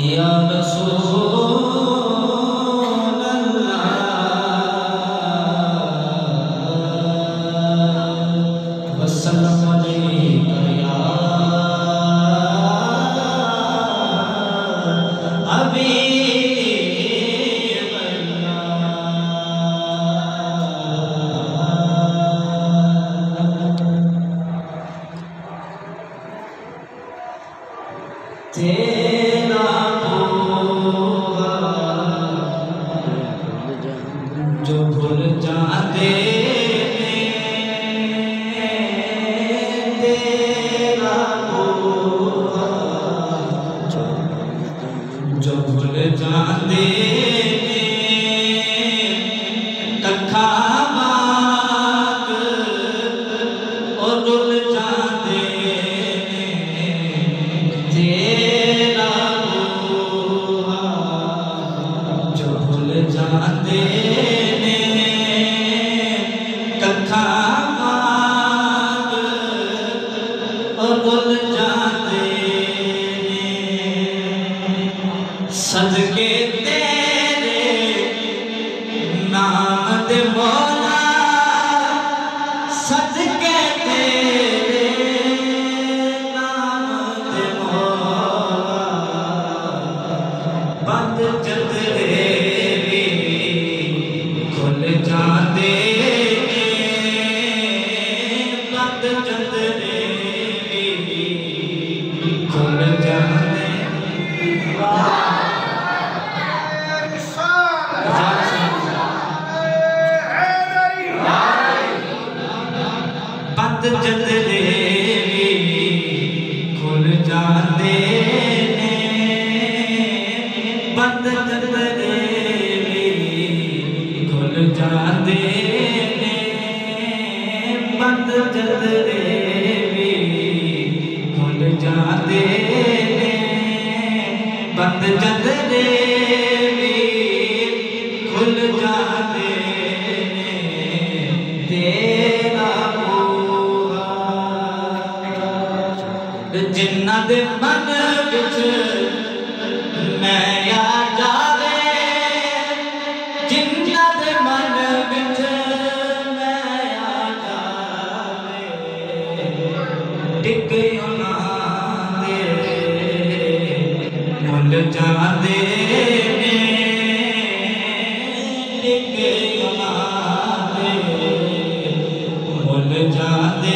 या रसूल अल्लाह वसल्लम अलैका या हबीब अल्लाह। तेरा जो भूल जाते तेरा जो भूल जाते कखा माग और रुल जाते तेरा जो भूल जाते कखा माग और रुल जाते सदके तेरे नाम दे मौला सदके तेरे नाम दे मौला बंद चंदरे भी खुल जाते बंद चंदरे भी खुल जाते बंद चंदरे खुल जाते बंद चंदरे खुल जाते बंद चंदरे खुल जाते बंद चंदरे खुल जाते तेरा जिन्ना दे मन विच मैं आ जावे जिन्ना दे मन विच मैं आ जावे टिक ना दे मुल जाते टिक ना दे मुल जाते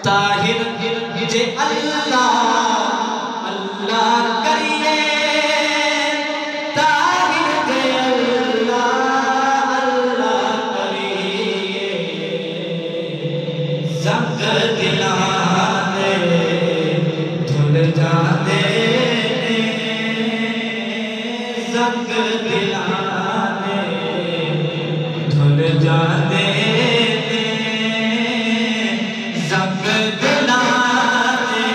ताहिर जे अल्लाह अल्लाह करिए ताहिर जे अल्लाह अल्लाह करिए संग दिलाने धुल जाते संग दिलाने धुल जाते संग दिलाने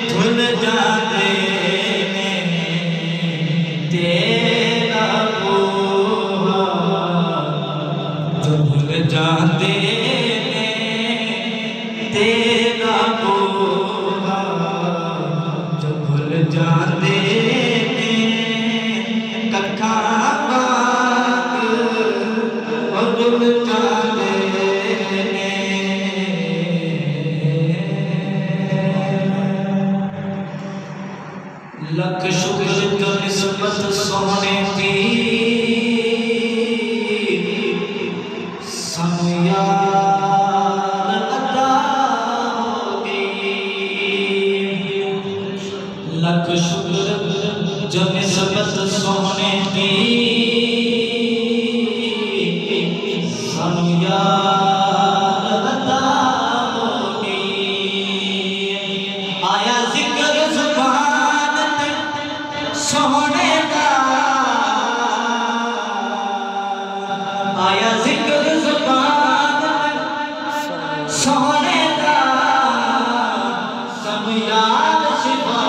धुल जाते तेरा जो भूल जाते तेरा जो भूल जाते कखा और भूल जाते लख शुक्र जो निस्बत सोने दी सानू यार अता होगी लख शुक्र जो निस्बत सोने दी सानू यार अता होगी आया जिक्र जुबान सोने का आया जिक्र जुबान सोने का सब याद शिफा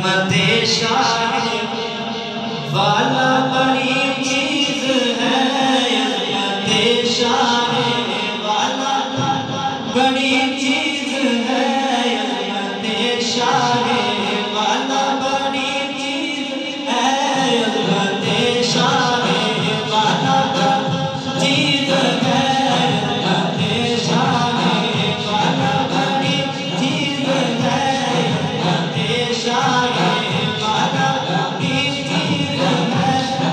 अज़मते शाह वाला बड़ी चीज है, अज़मते शाह वाला बड़ी चीज है, अज़मते शाह वाला बड़ी चीज है, अज़मते शाह वाला बड़ी चीज है, अज़मते शाह वाला बड़ी चीज है, अज़मते शाह वाला बड़ी चीज है, अज़मते शाह वाला बड़ी चीज है,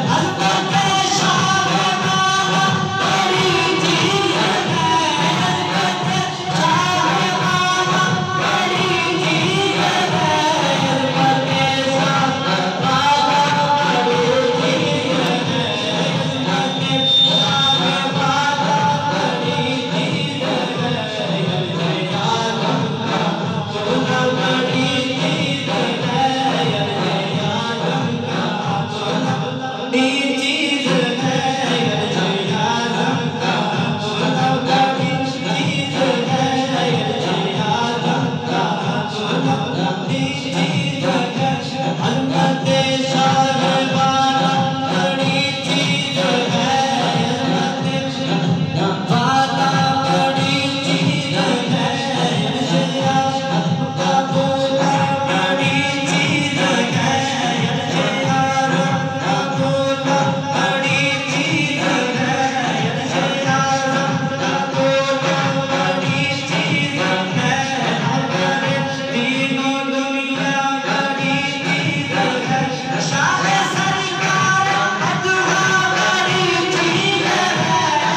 अज़मते शाह वाला बड़ी चीज है, अज़मते शाह वाला बड़ी चीज है, अज़मते शाह वाला बड़ी चीज है, बड़ी चीज है, बड़ी चीज है, बड़ी चीज है, बड़ी चीज है, अज़मते शाह वाला बड़ी चीज है, अज़मते शाह वाला बड़ी चीज है, बड़ी चीज है, बड़ी चीज है, बड़ी चीज है, तीनों दुनिया बड़ी चीज है, शाह सरकार अदवा बड़ी चीज है,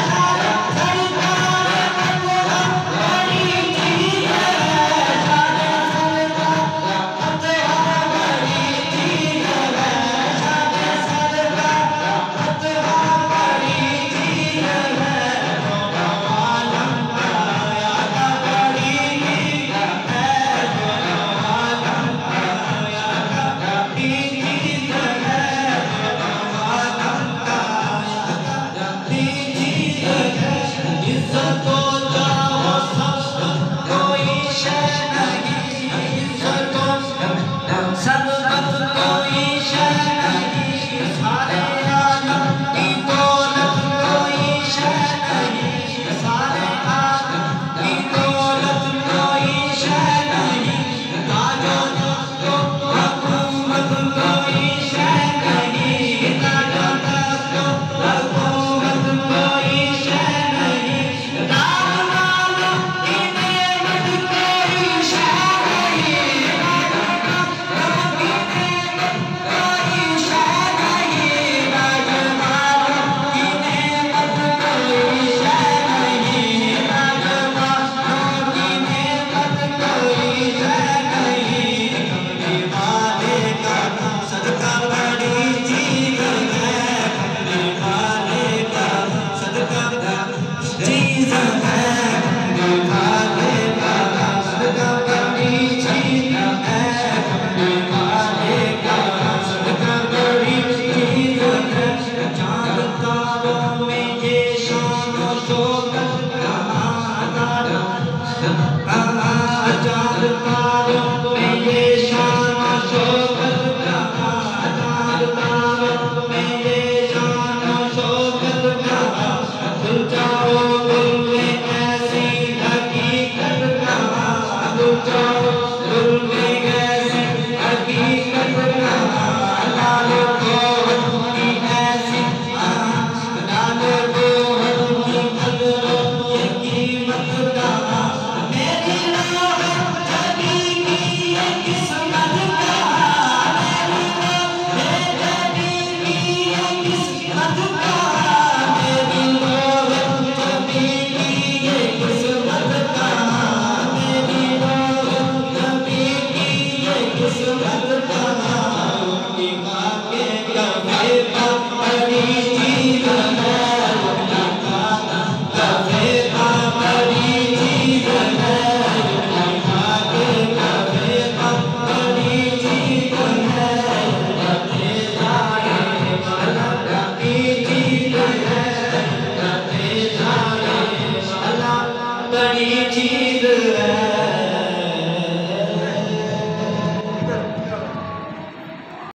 शाह सरकार अदवा बड़ी चीज है, शाह सरकार अदवा बड़ी चीज है, शाह सरकार अदवा बड़ी चीज है, आलम आया का बड़ी चीज है, आलम आया का बड़ी चीज है, आलम आया का बड़ी चीज है, इज्जतो जाहो सब कोई शय नहीं, इज्जतो सदबत कोई शय नहीं, सारे आलम की दौलत कोई शय नहीं, सारे आलम की दौलत कोई शय नहीं, ताजो दस्तो हुकूमत कोई शय नहीं, ताजो दस्तो हुकूमत कोई शय नहीं, राम नाम की नेमत कोई शय नहीं, राम नाम की नेमत कोई शय नहीं, राम नाम की नेमत कोई शय नहीं, राम नाम की नेमत कोई शय नहीं, कमली वाले का सदका बड़ी चीज है, कमली वाले का सदका चीज है, कमली वाले का सदका बड़ी चीज है, कमली वाले का सदका बड़ी चीज है, चांद तारों में ये शान और शौकत कहाँ चांद तारों में ये शान और शौकत कहाँ, चांद तारों में ये शान और शौकत कहाँ, खुल जाओ दिल में ऐसी हकीकत कहाँ, खुल जाओ दिल में